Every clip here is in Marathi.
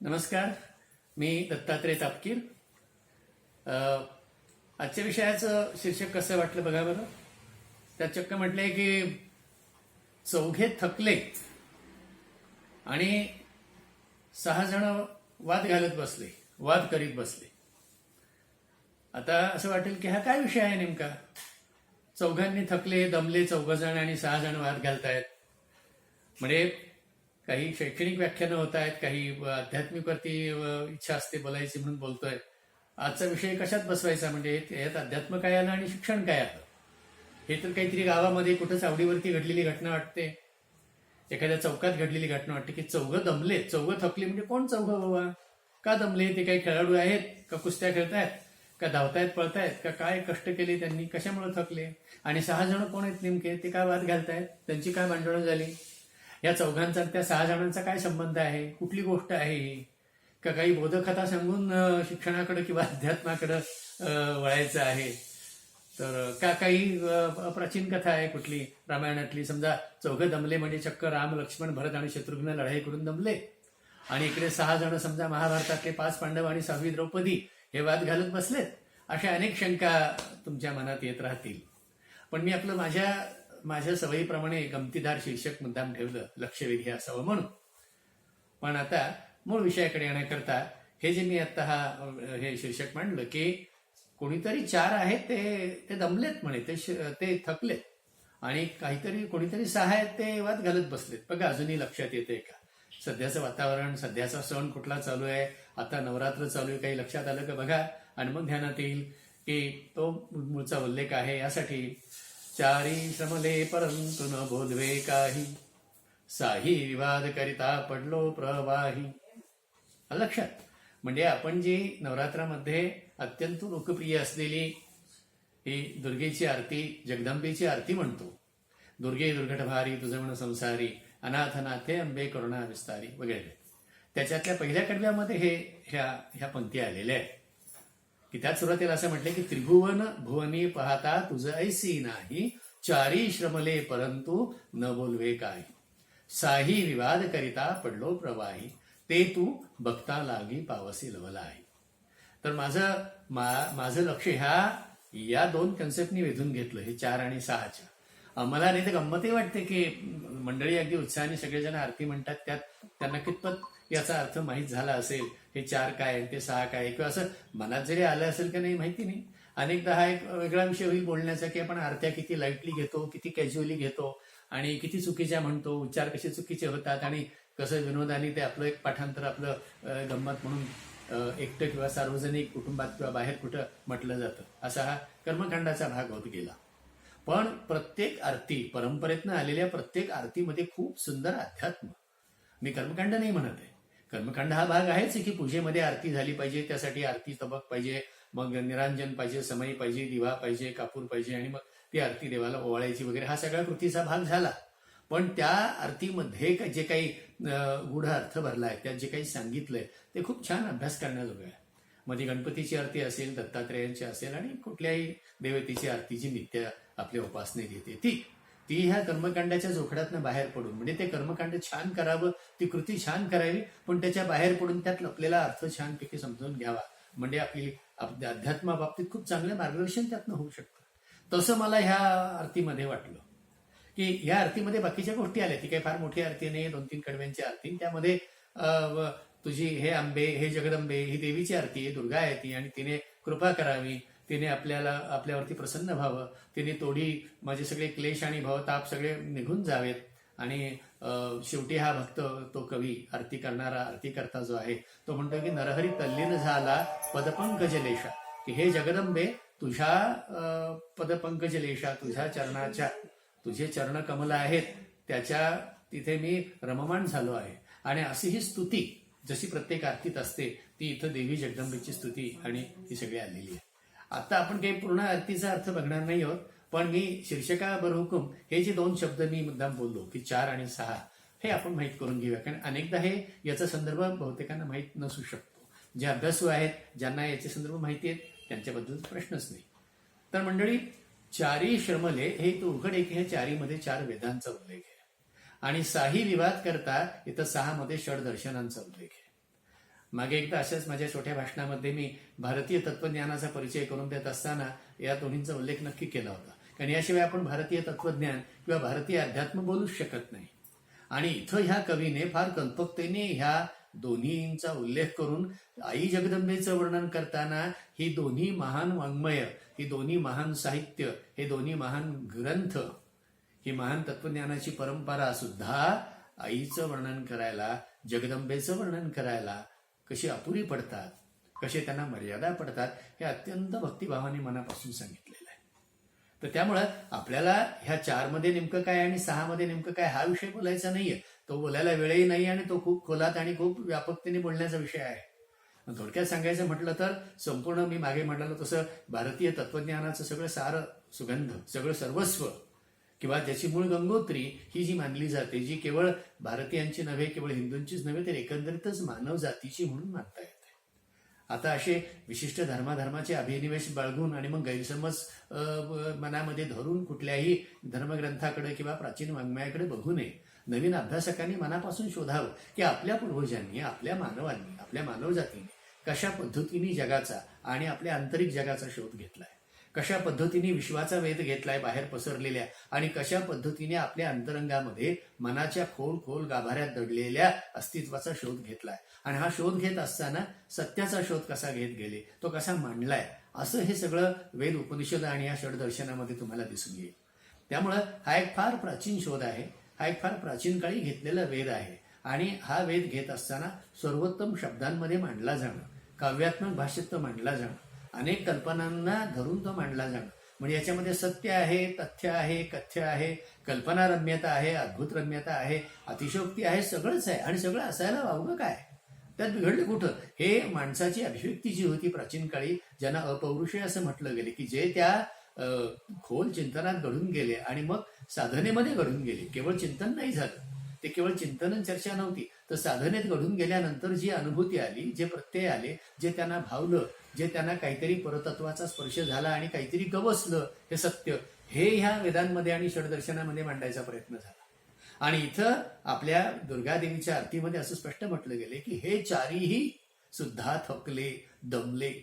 नमस्कार. मी दत्तात्रय तापकीर. आजच्या विषयाचं शीर्षक कसं वाटलं बघा बरं. त्यात चक्क म्हटलंय की चौघे थकले आणि 6 जण वाद घालत बसले, वाद करीत बसले. आता असं वाटेल की हा काय विषय आहे नेमका. चौघांनी थकले, दमले 4 जण आणि 6 जण वाद घालतायत. म्हणजे काही शैक्षणिक व्याख्यानं होत आहेत, काही आध्यात्मिकवरती इच्छा असते बोलायची म्हणून बोलतोय. आजचा विषय कशात बसवायचा, म्हणजे यात अध्यात्म काय आलं आणि शिक्षण काय आलं. हे तर काहीतरी गावामध्ये कुठं चावडीवरती घडलेली घटना वाटते, एखाद्या चौकात घडलेली घटना वाटते की 4 दमले, 4 थकले. म्हणजे कोण 4 बाबा, का दमले? ते काही खेळाडू आहेत का, कुस्त्या खेळतायत का, धावतायत पळतायत का, काय कष्ट केले त्यांनी, कशामुळे थकले? आणि 6 जण कोण आहेत नेमके, ते काय वाद घालतायत, त्यांची काय भांडणं झाली? या 4घांचा त्या 6 जणांचा काय संबंध आहे, कुठली गोष्ट आहे ही? का काही बोधकथा सांगून शिक्षणाकडे किंवा अध्यात्माकडे वळायचं आहे? तर का काही प्राचीन कथा आहे कुठली रामायणातली, समजा 4 दमले म्हणजे चक्क राम, लक्ष्मण, भरत आणि शत्रुघ्न लढाई करून दमले, आणि इकडे 6 जण समजा महाभारतातले 5 पांडव आणि 6वी द्रौपदी हे वाद घालत बसलेत. अशा अनेक शंका तुमच्या मनात येत राहतील. पण मी आपलं माझ्या सवयीप्रमाणे गमतीदार शीर्षक मुद्दाम ठेवलं, लक्षवेधी असावं म्हणून. पण आता मूळ विषयाकडे येण्याकरता हे जे मी आता हे शीर्षक मांडलं की कोणीतरी 4 आहेत ते दमलेत म्हणे, ते थकलेत, आणि कोणीतरी 6 आहेत ते वाद घालत बसलेत. बघा अजूनही लक्षात येते का सध्याचं वातावरण, सध्याचा सण कुठला चालू आहे? आता नवरात्र चालू आहे, काही लक्षात आलं का बघा. आणि मग ध्यानात येईल की तो मूळचा उल्लेख आहे यासाठी, 4 श्रमले परंतु न बोलवे काही, साही विवाद करिता पडलो प्रवाही. लक्षात. म्हणजे आपण जी नवरात्रामध्ये अत्यंत लोकप्रिय असलेली ही दुर्गेची आरती, जगदंबेची आरती म्हणतो, दुर्गे दुर्घट भारी तुझ म्हण संसारी, अनाथ नाथे अंबे करुणा विस्तारी वगैरे. त्याच्यातल्या पहिल्या कडव्यामध्ये ह्या पंक्ती आलेल्या आहेत की त्यात सुरुवातीला असं म्हटलंय की त्रिभुवन भुवनी पाहता तुझ ऐसी नाही, 4 श्रमले परंतु न बोलवे काही, साही विवाद करिता पडलो प्रवाही, ते तू बघता लागी पावसी लवला आहे. तर माझं लक्ष या 2 कन्सेप्टनी वेधून घेतलं, हे 4 आणि 6च्या. मला नाही तर गंमतही वाटते की मंडळी अगदी उत्साहाने सगळेजण आरती म्हणतात, त्यात त्यांना कितपत याचा अर्थ माहीत झाला असेल, हे 4 काय ते 6 काय, किंवा असं मनात जरी आलं असेल का नाही माहिती नाही. अनेकदा हा एक वेगळा विषय होईल बोलण्याचा की आपण आरत्या किती लाईटली घेतो, किती कॅज्युअली घेतो, आणि किती चुकीच्या म्हणतो, उच्चार कसे चुकीचे होतात, आणि कसं विनोदाने ते आपलं एक पाठांतर आपलं गंमत म्हणून एकटं किंवा सार्वजनिक कुटुंबात किंवा बाहेर कुठं म्हटलं जातं. असा हा कर्मकांडाचा भाग होत गेला. पण प्रत्येक आरती, परंपरेतनं आलेल्या प्रत्येक आरतीमध्ये खूप सुंदर अध्यात्म. मी कर्मकांड नाही म्हणत आहे. कर्मकांड हा भाग आहेच की पूजेमध्ये आरती झाली पाहिजे, त्यासाठी आरती तबक पाहिजे, मग निरांजन पाहिजे, समई पाहिजे, दिवा पाहिजे, कापूर पाहिजे, आणि मग ती आरती देवाला ओवाळायची वगैरे, हा सगळ्या कृतीचा भाग झाला. पण त्या आरतीमध्ये जे काही गूढ अर्थ भरलाय, त्यात जे काही सांगितलंय ते खूप छान अभ्यास करण्याजोगं आहे. मध्ये गणपतीची आरती असेल, दत्तात्रेयांची असेल, आणि कुठल्याही देवतेची आरती जी नित्य आपल्या उपासनेत येते ती ह्या कर्मकांडाच्या जोखडातनं बाहेर पडून, म्हणजे ते कर्मकांड छान करावं, ती कृती छान करावी, पण त्याच्या बाहेर पडून त्यात लपलेला अर्थ छानपैकी समजून घ्यावा, म्हणजे आपली अध्यात्माबाबतीत खूप चांगलं मार्गदर्शन त्यातनं होऊ शकतं. तसं मला ह्या आरतीमध्ये वाटलं की ह्या आरतीमध्ये बाकीच्या गोष्टी आल्या. ती काही फार मोठी आरती नाही, 2-3 कडव्यांची आरती. त्यामध्ये तुझी हे अंबे, हे जगदंबे, ही देवीची आरती आहे, दुर्गा आहे ती, आणि तिने कृपा करावी, तिने आपल्यावरती प्रसन्न व्हावं, तिने तोडी माझे सगळे क्लेश आणि भवताप सगळे निघून जावेत. आणि शेवटी हा भक्त, तो कवी, आरती करणारा, आरती करता जो आहे, तो म्हणतो की नरहरी तल्लीन झाला पदपंकज लेशा, की हे जगदंबे तुझ्या पदपंकज लेशा, तुझे चरण कमल आहेत, त्याच्या तिथे मी रममाण झालो आहे. आणि अशी ही स्तुती जशी प्रत्येक आरतीत असते, ती इथं देवी जगदंबेची स्तुती आणि ही सगळी आलेली आहे. आता आपण काही पूर्ण आरतीचा अर्थ बघणार नाही आहोत, पण मी शीर्षका बरहुकूम हे जे 2 शब्द मी मुद्दाम बोललो की 4 आणि 6, हे आपण माहीत करून घेऊया. कारण अनेकदा याचा संदर्भ बहुतेकांना माहीत नसू शकतो. जे अभ्यासू आहेत, ज्यांना याचे संदर्भ माहिती आहेत, त्यांच्याबद्दल प्रश्नच नाही. तर मंडळी, 4 श्रमले हे तो उघड एक, हे 4 मध्ये 4 वेदांचा उल्लेख आहे, आणि 6 विवाद करता इथं 6 मध्ये षड दर्शनांचा उल्लेख आहे. मागे एकदा अशाच माझ्या छोट्या भाषणामध्ये मी भारतीय तत्वज्ञानाचा परिचय करून देत असताना या दोन्हींचा उल्लेख नक्की केला होता. कारण याशिवाय आपण भारतीय तत्वज्ञान किंवा भारतीय अध्यात्म बोलूच शकत नाही. आणि इथं ह्या कवीने फार कल्पकतेने ह्या दोन्हींचा उल्लेख करून आई जगदंबेचं वर्णन करताना ही दोन्ही महान वाङ्मय, ही दोन्ही महान साहित्य, हे दोन्ही महान ग्रंथ, ही महान तत्वज्ञानाची परंपरा सुद्धा आईचं वर्णन करायला, जगदंबेचं वर्णन करायला कशी अपुरी पडतात, कसे त्यांना मर्यादा पडतात, हे अत्यंत भक्तिभावाने मनापासून सांगितलेलं आहे. तर त्यामुळं आपल्याला ह्या 4 मध्ये नेमकं काय आणि 6 मध्ये नेमकं काय हा विषय बोलायचा नाहीये. तो बोलायला वेळही नाही आणि तो खूप खोलात आणि खूप व्यापकतेने बोलण्याचा विषय आहे. थोडक्यात सांगायचं म्हटलं तर संपूर्ण मी मागे म्हटलं तसं भारतीय तत्वज्ञानाचं सगळं सार सुगंध, सगळं सर्वस्व किंवा ज्याची मूळ गंगोत्री ही जी मानली जाते, जी केवळ भारतीयांची नव्हे, केवळ हिंदूंचीच नव्हे, तर एकंदरीतच मानव जातीची म्हणून मानता येते. आता असे विशिष्ट धर्माचे अभिनिवेश बाळगून आणि मग गैरसमज मनामध्ये धरून कुठल्याही धर्मग्रंथाकडे किंवा प्राचीन वाङ्मयाकडे बघू नये. नवीन अभ्यासकांनी मनापासून शोधावं की आपल्या पूर्वजांनी, आपल्या मानवांनी, आपल्या मानवजातीने कशा पद्धतीने जगाचा आणि आपल्या आंतरिक जगाचा शोध घेतलाय, कशा पद्धतीने विश्वाचा वेध घेतलाय बाहेर पसरलेल्या, आणि कशा पद्धतीने आपल्या अंतरंगामध्ये मनाच्या खोल खोल गाभाऱ्यात दडलेल्या अस्तित्वाचा शोध घेतलाय. आणि हा शोध घेत असताना सत्याचा शोध कसा घेत गेले, तो कसा मांडलाय, असं हे सगळं वेद, उपनिषद आणि या षडदर्शनामध्ये तुम्हाला दिसून येईल. त्यामुळं हा एक फार प्राचीन शोध आहे, हा एक फार प्राचीन काळी घेतलेला वेद आहे. आणि हा वेद घेत असताना सर्वोत्तम शब्दांमध्ये मांडला जाणं, काव्यात्मक भाषेत तो मांडला जाणं, अनेक कल्पनांना धरून तो मांडला जाणं, म्हणजे याच्यामध्ये सत्य आहे, तथ्य आहे, कथ्य आहे, कल्पनारम्यता आहे, अद्भुत रम्यता आहे, अतिशयोक्ती आहे, सगळंच आहे. आणि सगळं असायला वावगं काय, त्यात बिघडलं कुठं? हे माणसाची अभिव्यक्ती जी होती प्राचीन काळी, ज्यांना अपौरुषे असं म्हटलं गेले, की जे त्या खोल चिंतनात घडून गेले आणि मग साधनेमध्ये घडून गेले. केवळ चिंतन नाही झालं, ते केवळ चिंतन चर्चा नव्हती, तर साधनेत घडून गेल्यानंतर जी अनुभूती आली, जे प्रत्यय आले, जे त्यांना भावलं, जे त्यांना काहीतरी परतत्वाचा स्पर्श झाला आणि काहीतरी गवसलं, हे सत्य, हे ह्या वेदांमध्ये आणि षडदर्शनामध्ये मांडायचा प्रयत्न झाला. आणि इथं आपल्या दुर्गादेवीच्या आरतीमध्ये असं स्पष्ट म्हटलं गेले की हे चारीही सुद्धा थकले, दमले,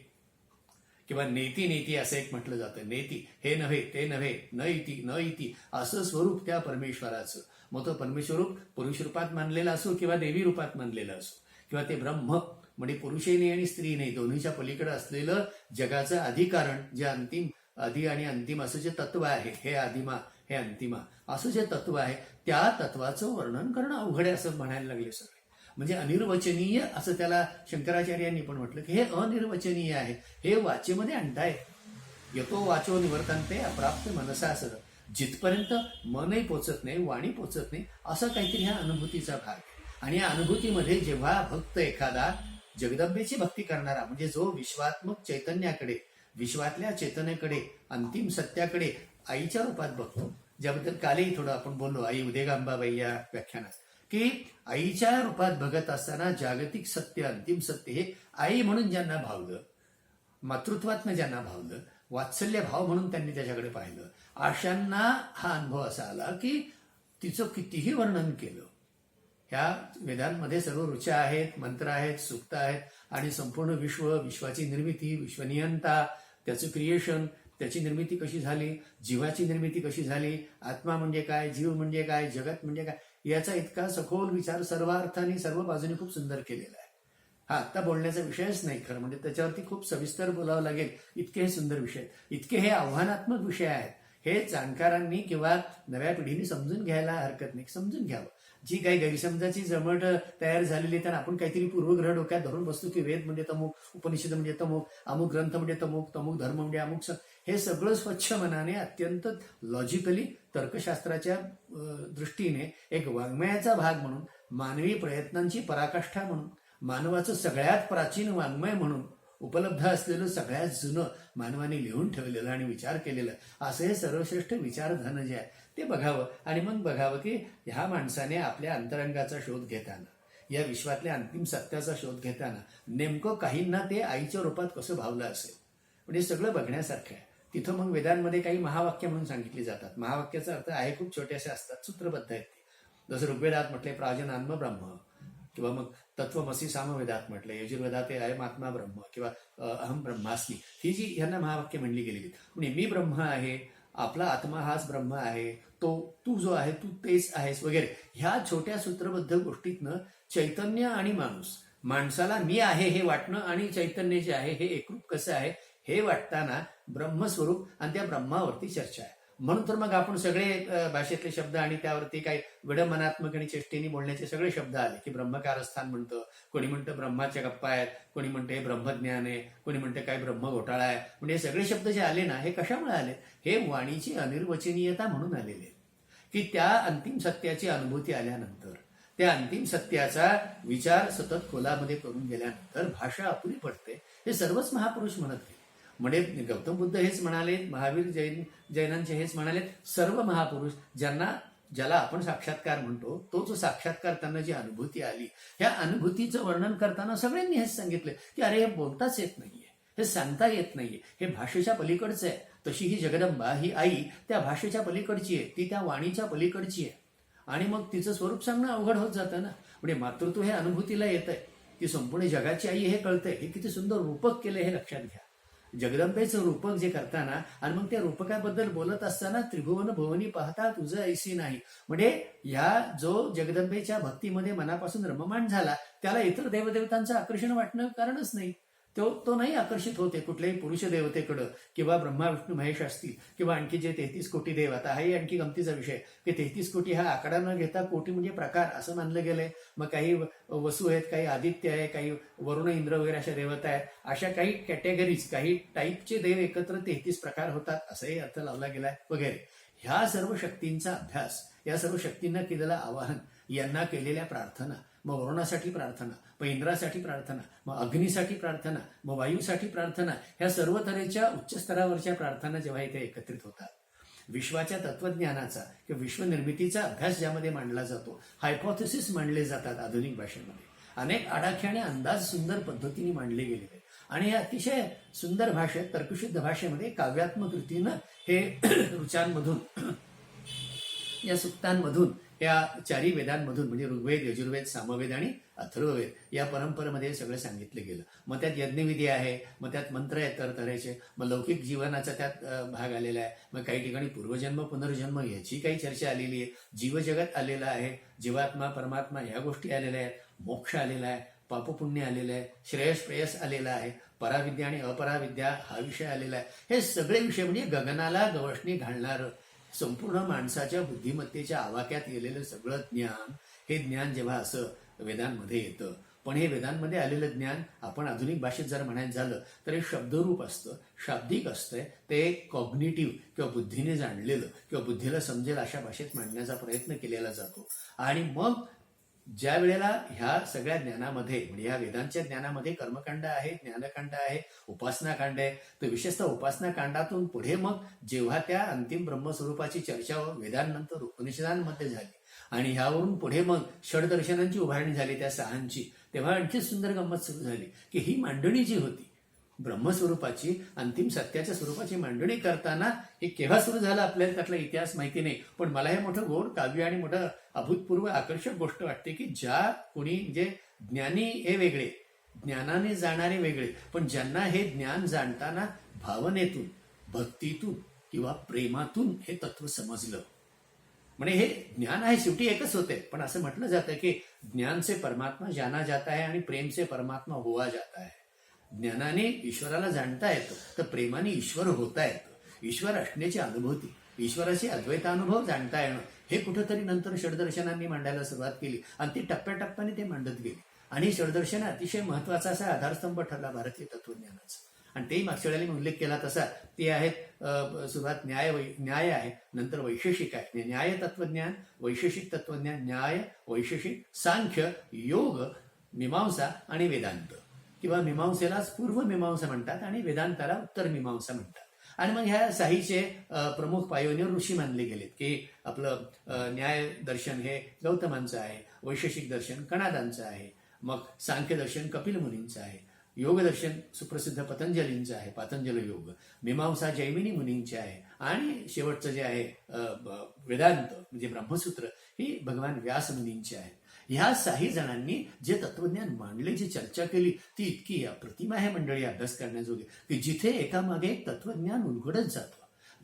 किंवा नेती नेती असं एक म्हटलं जातं. नेती, हे नव्हे, ते नव्हे, न इति न इति, असं स्वरूप त्या परमेश्वराचं. मग तो परमेश्वरूप पुरुष रूपात मानलेला असो किंवा देवी रूपात मानलेला असो, किंवा ते ब्रह्म म्हणजे पुरुषही नाही आणि स्त्री नाही, दोन्हीच्या पलीकडे असलेलं जगाचं अधिकारण, जे अंतिम, आधी आणि अंतिम असं जे तत्व आहे, हे आदिमा, हे अंतिमा, असं जे तत्व आहे, त्या तत्वाचं वर्णन करणं अवघड आहे असं म्हणायला लागले सगळे. म्हणजे अनिर्वचनीय असं त्याला शंकराचार्यांनी पण म्हटलं की हे अनिर्वचनीय आहे, हे वाचेमध्ये आणताय. यतो वाचो निवर्तन्ते अप्राप्त मनसा सर, जिथपर्यंत मनही पोचत नाही, वाणी पोचत नाही, असं काहीतरी ह्या अनुभूतीचा भाग. आणि या अनुभूतीमध्ये जेव्हा भक्त एखादा जगदंबेची भक्ती करणारा, म्हणजे जो विश्वात्मक चैतन्याकडे, विश्वातल्या चेतनेकडे, अंतिम सत्याकडे आईच्या रूपात बघतो, ज्याबद्दल कालही थोडं आपण बोललो आई उदेगांबाबाई या व्याख्यानात, की आईच्या रूपात बघत असताना जागतिक सत्य, अंतिम सत्य हे आई म्हणून ज्यांना भावलं, मातृत्वातनं ज्यांना भावलं, वात्सल्य भाव म्हणून त्यांनी त्याच्याकडे पाहिलं, अशांना हा अनुभव असा आला की तिचं कितीही वर्णन केलं. ह्या वेदांमध्ये सर्व ऋचा आहेत, मंत्र आहेत, सूक्त आहेत, आणि संपूर्ण विश्व, विश्वाची निर्मिती, विश्वनियंता, त्याचं क्रिएशन, त्याची निर्मिती कशी झाली, जीवाची निर्मिती कशी झाली, आत्मा म्हणजे काय, जीव म्हणजे काय, जगत म्हणजे काय, याचा इतका सखोल विचार सर्व अर्थाने, सर्व बाजूने खूप सुंदर केलेला आहे. हा आत्ता बोलण्याचा विषयच नाही खरं म्हणजे, त्याच्यावरती खूप सविस्तर बोलावं लागेल, इतके हे सुंदर विषय, इतके हे आव्हानात्मक विषय आहेत. हे जाणकारांनी किंवा नव्या पिढीने समजून घ्यायला हरकत नाही, समजून घ्यावं. जी काही गैरसमजाची जमट तयार झालेली आहे, तर आपण काहीतरी पूर्वग्रह डोक्यात धरून बसतो की वेद म्हणजे तमुक, उपनिषद म्हणजे तमुक, अमुक ग्रंथ म्हणजे तमुक, तमुक धर्म म्हणजे अमुक. हे सगळं स्वच्छ मनाने, अत्यंत लॉजिकली, तर्कशास्त्राच्या दृष्टीने एक वाङ्मयाचा भाग म्हणून, मानवी प्रयत्नांची पराकाष्ठा म्हणून, मानवाचं सगळ्यात प्राचीन वाङ्मय म्हणून उपलब्ध असलेलं, सगळ्यात जुनं मानवाने लिहून ठेवलेलं आणि विचार केलेलं असं हे सर्वश्रेष्ठ विचारधन जे आहे ते बघावं. आणि मग बघावं की ह्या माणसाने आपल्या अंतरंगाचा शोध घेताना, या विश्वातल्या अंतिम सत्याचा शोध घेताना नेमकं काहींना ते आईच्या रूपात कसं भावलं असेल. म्हणजे सगळं बघण्यासारखं आहे. तिथं मग वेदांमध्ये काही महावाक्य म्हणून सांगितली जातात. महावाक्याचा अर्थ आहे खूप छोटेसे असतात, सूत्रबद्ध आहेत ते. जसं ऋग्वेदात म्हटले प्राजनान्म ब्रह्म, किंवा मग तत्वमसी सामवेदात म्हटलं, यजुर्वेदात हे अयमात्मा ब्रह्म किंवा अहम ब्रह्मास्मी, ही जी ह्यांना महावाक्य म्हणली गेलेली, म्हणजे मी ब्रह्म आहे, आपला आत्मा हाच ब्रह्म आहे, तू जो आहे तू तेच आहेस वगैरे, ह्या छोट्या सूत्रबद्ध गोष्टीतनं चैतन्य आणि माणसाला मी आहे हे वाटणं आणि चैतन्य जे आहे हे एकरूप कसं आहे हे वाटताना ब्रह्मस्वरूप आणि त्या ब्रह्मावरती चर्चा आहे. म्हणून तर मग आपण सगळे भाषेतले शब्द आणि त्यावरती काही विडंबनात्मक आणि चेष्टेनी बोलण्याचे सगळे शब्द आले की ब्रह्मकारस्थान म्हणतं, कोणी म्हणतं ब्रह्माच्या गप्पा आहेत, कोणी म्हणतं हे ब्रह्मज्ञान आहे, कोणी म्हणतं काय ब्रह्म घोटाळा आहे. म्हणजे हे सगळे शब्द जे आले ना, हे कशामुळे आले? हे वाणीची अनिर्वचनीयता म्हणून आलेले, की त्या अंतिम सत्याची अनुभूती आल्यानंतर, त्या अंतिम सत्याचा विचार सतत खोलामध्ये करून गेल्यानंतर भाषा अपुरी पडते. हे सर्वच महापुरुष म्हणत गेले. म्हणजे गौतम बुद्ध हेच म्हणाले, महावीर जैनांचे हेच म्हणाले, सर्व महापुरुष ज्याला आपण साक्षात्कार म्हणतो, तो जो साक्षात्कार त्यांना जी अनुभूती आली, ह्या अनुभूतीचं वर्णन करताना सगळ्यांनी हेच सांगितलं की अरे हे बोलताच येत नाहीये, हे सांगता येत नाहीये, हे भाषेच्या पलीकडचं आहे. तशी ही जगदंबा, ही आई त्या भाषेच्या पलीकडची आहे, ती त्या वाणीच्या पलीकडची आहे. आणि मग तिचं स्वरूप सांगणं अवघड होत जातं ना. म्हणजे मातृत्व हे अनुभूतीला येत आहे, ती संपूर्ण जगाची आई हे कळतंय, हे किती सुंदर रूपक केलं हे लक्षात घ्या. जगदंबेचं रूपक जे करताना आणि मग त्या रूपकाबद्दल बोलत असताना त्रिभुवन भुवनी पाहता तुझं ऐसी नाही, म्हणजे या जो जगदंबेच्या भक्तीमध्ये मनापासून रममाण झाला त्याला इतर देवदेवतांचं आकर्षण वाटणं कारणच नाही. तो नाही आकर्षित होते कुठल्याही पुरुष देवतेकडं किंवा ब्रह्मा विष्णू महेश असतील किंवा आणखी जे 33 कोटी देव. आता हाही आणखी गमतीचा विषय की 33 कोटी हा आकडा न घेता कोटी म्हणजे प्रकार असं मानलं गेलंय. मग काही वसू आहेत, काही आदित्य आहे, काही वरुण इंद्र वगैरे अशा देवता आहेत. अशा काही कॅटेगरीज, काही टाईपचे देव एकत्र 33 प्रकार होतात असंही अर्थ लावला गेलाय वगैरे. ह्या सर्व शक्तींचा अभ्यास, या सर्व शक्तींना केलेलं आवाहन, यांना केलेल्या प्रार्थना, मग वरुणासाठी प्रार्थना, मग इंद्रासाठी प्रार्थना, मग अग्नीसाठी प्रार्थना, मग वायूसाठी प्रार्थना, ह्या सर्व तऱ्हेच्या उच्च स्तरावरच्या प्रार्थना जेव्हा इथे एकत्रित होतात, विश्वाच्या तत्वज्ञानाचा किंवा विश्वनिर्मितीचा अभ्यास ज्यामध्ये मांडला जातो, हायपोथेसिस मांडले जातात आधुनिक भाषेमध्ये, अनेक आडाख्याने अंदाज सुंदर पद्धतीने मांडले गेलेले आणि हे अतिशय सुंदर भाषेत, तर्कशुद्ध भाषेमध्ये काव्यात्मक रीतीनं हे ऋचांमधून, या सुक्तांमधून, या चारी वेदांमधून म्हणजे ऋग्वेद, यजुर्वेद, सामवेद आणि अथर्ववेद या परंपरेमध्ये सगळं सांगितलं गेलं. मग त्यात यज्ञविधी आहे, मग त्यात मंत्र आहेत तरतऱ्हेचे, मग लौकिक जीवनाचा त्यात भाग आलेला आहे, मग काही ठिकाणी पूर्वजन्म पुनर्जन्म याची काही चर्चा आलेली आहे, जीवजगत आलेलं आहे, जीवात्मा परमात्मा ह्या गोष्टी आलेल्या आहेत, मोक्ष आलेला आहे, पापपुण्य आलेलं आहे, श्रेयस प्रेयस आलेला आहे, पराविद्या आणि अपराविद्या हा विषय आलेला आहे. हे सगळे विषय म्हणजे गगनाला गवसणी घालणारं, संपूर्ण माणसाच्या बुद्धिमत्तेच्या आवाक्यात गेलेलं सगळं ज्ञान, हे ज्ञान जेव्हा असं वेदांमध्ये येतं, पण हे वेदांमध्ये आलेलं ज्ञान आपण आधुनिक भाषेत जर म्हणायचं झालं तर हे शब्दरूप असतं, शाब्दिक असतंय, ते कॉग्निटिव्ह किंवा बुद्धीने जाणलेलं किंवा बुद्धीला समजेल अशा भाषेत मांडण्याचा प्रयत्न केलेला जातो. आणि मग ज्या वेळेला ह्या सगळ्या ज्ञानामध्ये, म्हणजे ह्या वेदांच्या ज्ञानामध्ये कर्मकांड आहे, ज्ञानकांड आहे, उपासनाकांड आहे, तर विशेषतः उपासनाकांडातून पुढे मग जेव्हा त्या अंतिम ब्रह्मस्वरूपाची चर्चा वेदांनंतर उपनिषदांमध्ये झाली आणि ह्यावरून पुढे मग षडदर्शनांची उभारणी झाली त्या सहांची, तेव्हा आणखी सुंदर गंमत सुरू झाली की ही मांडणी जी होती ब्रह्मस्वरूपाची, अंतिम सत्याच्या स्वरूपाची मांडणी करताना हे केव्हा सुरू झालं आपल्याला त्यातला इतिहास माहिती नाही, पण मला हे मोठं गोड काव्य आणि मोठं अभूतपूर्व आकर्षक गोष्ट वाटते की ज्या कोणी म्हणजे ज्ञानी हे वेगळे, ज्ञानाने जाणारे वेगळे, पण ज्यांना हे ज्ञान जाणताना भावनेतून, भक्तीतून किंवा प्रेमातून हे तत्व समजलं, म्हणजे हे ज्ञान आहे शेवटी एकच होते. पण असं म्हटलं जातं की ज्ञान से परमात्मा जाना जाता है आणि प्रेम से परमात्मा हुआ जाता है. ज्ञानाने ईश्वराला जाणता येतं, तर प्रेमाने ईश्वर होता येतं. ईश्वर असण्याची अनुभूती, ईश्वराचे अद्वैतानुभव जाणता येणं, हे कुठंतरी नंतर षडदर्शनांनी मांडायला सुरुवात केली आणि ती टप्प्याटप्प्याने ते मांडत गेली. आणि षडदर्शन अतिशय महत्वाचा असा आधारस्तंभ ठरला भारतीय तत्वज्ञानाचा. आणि तेही मागच्या वेळेला मी उल्लेख केला तसा ते आहेत, सुरुवात न्याय आहे, नंतर वैशेषिक आहे, न्याय तत्वज्ञान, वैशेषिक तत्वज्ञान, न्याय, वैशेषिक, सांख्य, योग, मीमांसा आणि वेदांत, किंवा मीमांसेलाच पूर्व मीमांसा म्हणतात आणि वेदांताला उत्तर मीमांसा म्हणतात. आणि मग ह्या साहीचे प्रमुख पायोनियर ऋषी मानले गेलेत की आपलं न्याय दर्शन हे गौतमांचं आहे, वैशेषिक दर्शन कणादांचं आहे, मग सांख्य दर्शन कपिल मुनींचं आहे, योग दर्शन सुप्रसिद्ध पतंजलींचं आहे, पातंजल योग, मीमांसा जैमिनी मुनींची आहे, आणि शेवटचं जे आहे वेदांत म्हणजे ब्रह्मसूत्र ही भगवान व्यास मुनींची आहे. ह्या 6 जणांनी जे तत्वज्ञान मांडले, जी चर्चा केली, ती इतकी अप्रतिम आहे मंडळी, अभ्यास करण्याजोगी, की जिथे एकामागे एक तत्वज्ञान उलगडत जातं.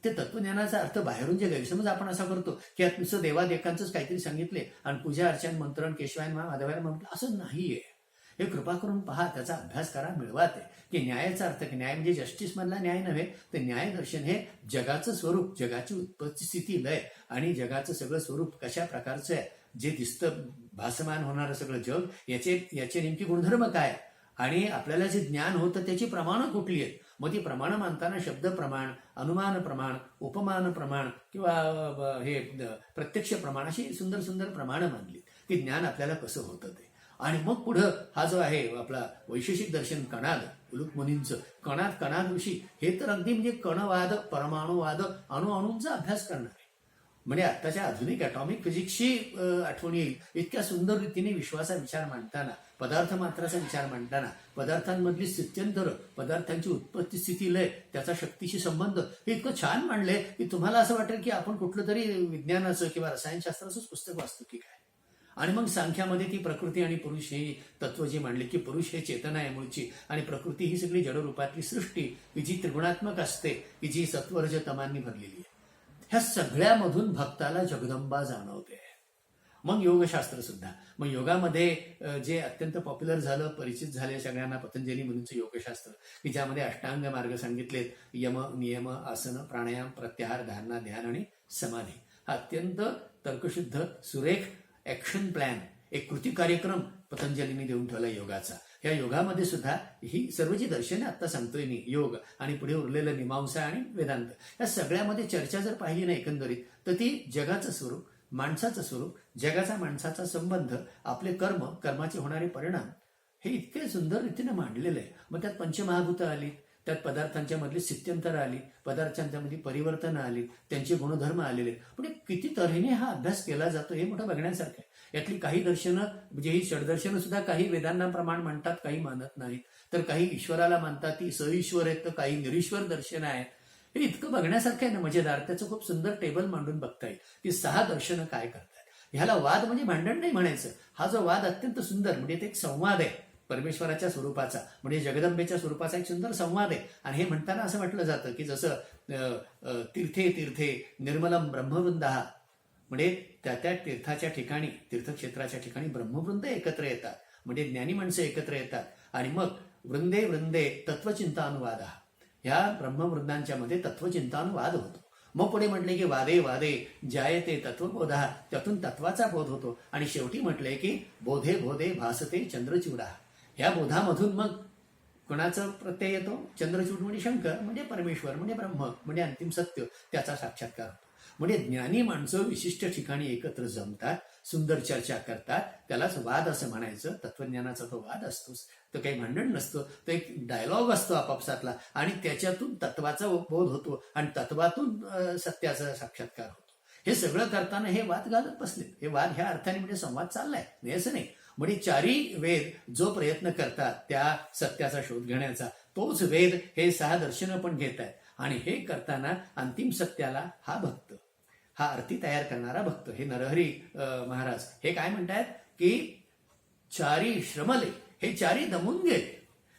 ते तत्वज्ञानाचा अर्थ बाहेरून जे गैरसमज आपण असा करतो की यात नुसतं देवादेकांचंच काहीतरी सांगितले आणि पूजा अर्चन मंत्रण केशवायन माधवायन म्हटलं, असं नाहीये. हे कृपा करून पहा, त्याचा अभ्यास करा, मिळवा ते. की न्यायाचा अर्थ, की न्याय म्हणजे जस्टिस मधला न्याय नव्हे, तर न्याय दर्शन हे जगाचं स्वरूप, जगाची उत्पत्ती स्थिती लय आणि जगाचं सगळं स्वरूप कशा प्रकारचं आहे, जे दिसतं भासमान होणारं सगळं जग, याचे नेमकी गुणधर्म काय आणि आपल्याला जे ज्ञान होतं त्याची प्रमाणं कुठली आहेत. मग ती प्रमाणं मानताना शब्द प्रमाण, अनुमान प्रमाण, उपमान प्रमाण किंवा हे प्रत्यक्ष प्रमाण, अशी सुंदर सुंदर प्रमाणं मानली की ज्ञान आपल्याला कसं होतं ते. आणि मग पुढं हा जो आहे आपला वैशेषिक दर्शन कणाद, उलूक मुनींचं कणाद ऋषी, हे तर अगदी म्हणजे कणवाद, परमाणुवाद, अणुअणूंचा अभ्यास करणार आहे. म्हणजे आत्ताच्या आधुनिक ॲटॉमिक फिजिक्सची आठवण येईल इतक्या सुंदर रीतीने विश्वाचा विचार मांडताना, पदार्थ मात्राचा विचार मांडताना, पदार्थांमधली स्थित्यंतर, पदार्थांची उत्पत्ती स्थिती लय, त्याचा शक्तीशी संबंध, हे इतकं छान मांडलंय की तुम्हाला असं वाटेल की आपण कुठलं तरी विज्ञानाचं किंवा रसायनशास्त्राचंच पुस्तक वाचतो की काय. आणि मग सांख्यामध्ये ती प्रकृती आणि पुरुष ही तत्व जी मांडली की पुरुष हे चेतना आहे मूळची आणि प्रकृती ही सगळी जडरूपातली सृष्टी की जी त्रिगुणात्मक असते, की जी सत्वरज तमांनी भरलेली आहे. ह्या सगळ्यामधून भक्ताला जगदंबा जाणवते. मग योगशास्त्र सुद्धा, मग योगामध्ये जे अत्यंत पॉप्युलर झालं, परिचित झाले सगळ्यांना, पतंजली मुनींचं योगशास्त्र, की ज्यामध्ये अष्टांग मार्ग सांगितलेत, यम, नियम, आसन, प्राणायाम, प्रत्याहार, धारणा, ध्यान आणि समाधी. हा अत्यंत तर्कशुद्ध सुरेख ऍक्शन प्लॅन, एक कृती कार्यक्रम पतंजलींनी देऊन ठेवला योगाचा. या योगामध्ये सुद्धा ही सर्व जी दर्शने आता सांगतोय मी, योग आणि पुढे उरलेलं मीमांसा आणि वेदांत, या सगळ्यामध्ये चर्चा जर पाहिली ना एकंदरीत, तर ती जगाचं स्वरूप, माणसाचं स्वरूप, जगाचा माणसाचा संबंध, आपले कर्म, कर्माचे होणारे परिणाम, हे इतके सुंदर रीतीने मांडलेलं आहे. मग त्यात पंचमहाभूत आली, त्यात पदार्थांच्या मधली स्थित्यंतर आली, पदार्थांच्या मध्ये परिवर्तन आली, त्यांचे गुणधर्म आलेले. पण किती तऱ्हेने हा अभ्यास केला जातो हे मोठं बघण्यासारखं आहे. यातली काही दर्शनं, म्हणजे ही षडदर्शनं सुद्धा काही वेदांना प्रमाण मानतात, काही मानत नाहीत, तर काही ईश्वराला मानतात, ती सईश्वर आहेत, तर काही निरीश्वर दर्शनं आहेत. हे इतकं बघण्यासारखं आहे ना, मजेदार. त्याचं खूप सुंदर टेबल मांडून बघता येईल की 6 दर्शनं काय करतात. ह्याला वाद म्हणजे भांडण नाही म्हणायचं, हा जो वाद अत्यंत सुंदर, म्हणजे ते एक संवाद आहे परमेश्वराच्या स्वरूपाचा, म्हणजे जगदंबेच्या स्वरूपाचा एक सुंदर संवाद आहे. आणि हे म्हणताना असं म्हटलं जातं की जसं तीर्थे तीर्थे निर्मलम ब्रह्मवृंदा, म्हणजे त्या त्या तीर्थाच्या ठिकाणी, तीर्थक्षेत्राच्या ठिकाणी ब्रह्मवृंद एकत्र येतात, म्हणजे ज्ञानी माणसं एकत्र येतात. आणि मग वृंदे वृंदे तत्वचिंतानुवाद, ह्या ब्रह्मवृंदांच्या मध्ये तत्वचिंतानुवाद होतो. मग पुढे म्हटले की वादे वादे जायते तत्वबोधा, त्यातून तत्वाचा बोध होतो. आणि शेवटी म्हटलंय की बोधे बोधे भासते चंद्रचूडा, ह्या बोधामधून मग कोणाचं प्रत्यय येतो, चंद्रचूड म्हणजे शंकर, म्हणजे परमेश्वर, म्हणजे ब्रह्म, म्हणजे अंतिम सत्य, त्याचा साक्षात्कार होतो. म्हणजे ज्ञानी माणसं विशिष्ट ठिकाणी एकत्र जमतात, सुंदर चर्चा करतात, त्यालाच वाद असं म्हणायचं. तत्वज्ञानाचा तो वाद असतोच, तर काही भांडण नसतं, तर एक डायलॉग असतो आपापसातला, आणि त्याच्यातून तत्वाचा बोध होतो आणि तत्वातून सत्याचा साक्षात्कार होतो. हे सगळं करताना हे वाद घालत बसले. हे वाद ह्या अर्थाने म्हणजे संवाद चाललाय, नाही असं नाही. म्हणजे चारी वेद जो प्रयत्न करतात त्या सत्याचा शोध घेण्याचा, तोच वेद हे 6 दर्शनं पण घेत आहेत. आणि हे करताना अंतिम सत्याला हा भक्त, हा आरती तयार करणारा भक्त, हे नरहरी महाराज हे काय म्हणतात की चारी श्रमले, हे चारी दमून गेले.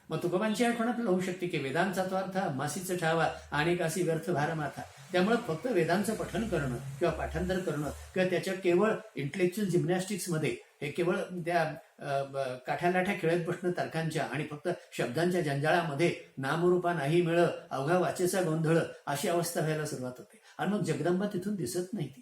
मग तुकोबांची आठवण आपल्याला होऊ शकते की वेदांचा तो अर्थ मासीचं ठावा आणि कासी व्यर्थ भार माथा. त्यामुळे फक्त वेदांचं पठन करणं किंवा पाठांतर करणं किंवा त्याच्या केवळ इंटेलेक्च्युअल जिम्नॅस्टिक्समध्ये, हे केवळ त्या काठ्यालाठ्या खेळत बसणं तर्कांच्या आणि फक्त शब्दांच्या जंजाळामध्ये नामरूपा नाही मिळ, अवघा वाचेचा गोंधळ, अशी अवस्था व्हायला सुरुवात होते. आणि मग जगदंबा तिथून दिसत नाही ती.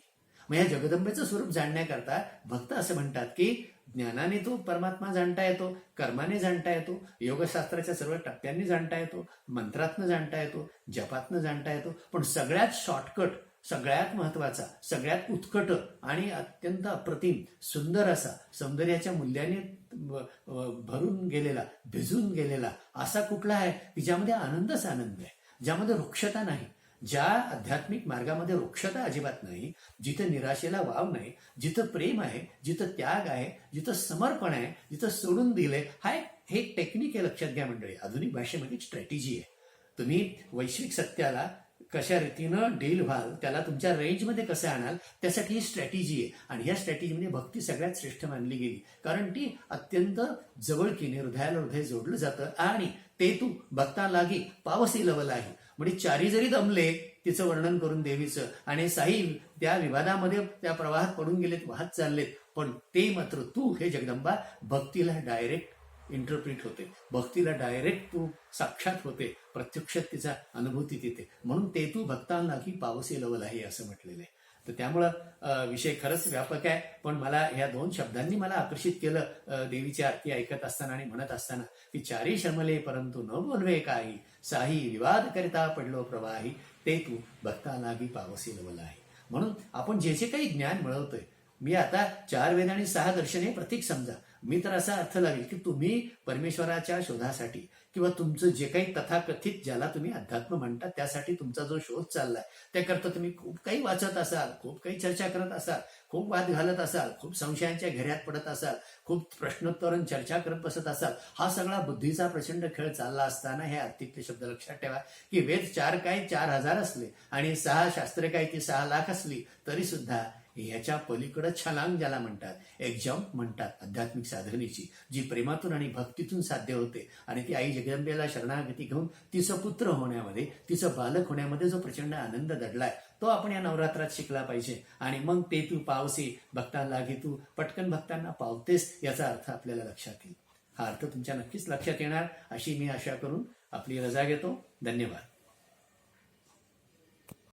मग या जगदंबेचं स्वरूप जाणण्याकरता भक्त असं म्हणतात की ज्ञानाने तो परमात्मा जाणता येतो, कर्माने जाणता येतो, योगशास्त्राच्या सर्व टप्प्यांनी जाणता येतो, मंत्रातनं जाणता येतो, जपातनं जाणता येतो. पण सगळ्यात शॉर्टकट, सगळ्यात महत्वाचा, सगळ्यात उत्कट आणि अत्यंत अप्रतिम सुंदर असा, सौंदर्याच्या मूल्याने भरून गेलेला, भिजून गेलेला असा कुठला आहे की ज्यामध्ये आनंदच आनंद आहे, ज्यामध्ये रुक्षता नाही, ज्या आध्यात्मिक मार्गामध्ये रुक्षता अजिबात नाही, जिथं निराशेला वाव नाही, जिथं प्रेम आहे, जिथं त्याग आहे, जिथं समर्पण आहे, जिथं सोडून दिले. हे टेक्निक आहे, लक्षात घ्या मंडळी. आधुनिक भाषेमध्ये स्ट्रॅटेजी आहे. तुम्ही वैश्विक सत्याला कशा रीतीनं डील व्हाल, त्याला तुमच्या रेंजमध्ये कसं आणाल, त्यासाठी ही स्ट्रॅटेजी आहे. आणि ह्या स्ट्रॅटेजीमध्ये भक्ती सगळ्यात श्रेष्ठ मानली गेली, कारण ती अत्यंत जवळकीने हृदयाला हृदय जोडलं जातं. आणि ते तू भक्ता लागी पावसी लवल आहे, म्हणजे चारी जरी दमले तिचं वर्णन करून देवीचं, आणि साई त्या विवादामध्ये त्या प्रवाहात पडून गेलेत, वाहत चाललेत, पण ते मात्र तू हे जगदंबा भक्तीला डायरेक्ट इंटरप्रिट होते, भक्तीला डायरेक्ट तू साक्षात होते, प्रत्यक्षात तिचा अनुभूती तिथे. म्हणून ते तू भक्तांनाही पावसी लवल आहे असं म्हटलेलं आहे. तर त्यामुळं विषय खरंच व्यापक आहे, पण मला ह्या 2 शब्दांनी मला आकर्षित केलं देवीची आरती ऐकत असताना आणि म्हणत असताना, की चारी शमले परंतु न बोलवे काही, साही विवाद करिता पडलो प्रवाही, ते तू भक्ता लागी पावसी लवल आहे. म्हणून आपण जे जे काही ज्ञान मिळवतोय, मी आता 4 वेद आणि 6 दर्शने प्रतीक समजा, मी तर असा अर्थ लावेल की तुम्ही परमेश्वराच्या शोधासाठी किंवा तुमचं जे काही तथाकथित ज्याला तुम्ही अध्यात्म म्हणतात त्यासाठी तुमचा जो शोध चाललाय, त्याकरता तुम्ही खूप काही वाचत असाल, खूप काही चर्चा करत असाल, खूप वाद घालत असाल, खूप संशयांच्या घेऱ्यात पडत असाल, खूप प्रश्नोत्तरण चर्चा करत बसत असाल. हा सगळा बुद्धीचा प्रचंड खेळ चालला असताना हे आर्थिकले शब्द लक्षात ठेवा, की वेद 4 काय 4,000 असले आणि 6 शास्त्र काय ती 6 लाख असली, तरी सुद्धा ह्याच्या पलीकडे छलांग ज्याला म्हणतात, एक जंप म्हणतात आध्यात्मिक साधनेची, जी प्रेमातून आणि भक्तीतून साध्य होते. आणि ती आई जगदंबेला शरणागती घेऊन तिचं पुत्र होण्यामध्ये, तिचं बालक होण्यामध्ये जो प्रचंड आनंद दडलाय, तो आपण या नवरात्रात शिकला पाहिजे. आणि मग ते तू पावसी भक्तांना घे, तू पटकन भक्तांना पावतेस, याचा अर्थ आपल्याला लक्षात येईल. हा अर्थ तुमच्या नक्कीच लक्षात येणार अशी मी आशा करून आपली रजा घेतो. धन्यवाद.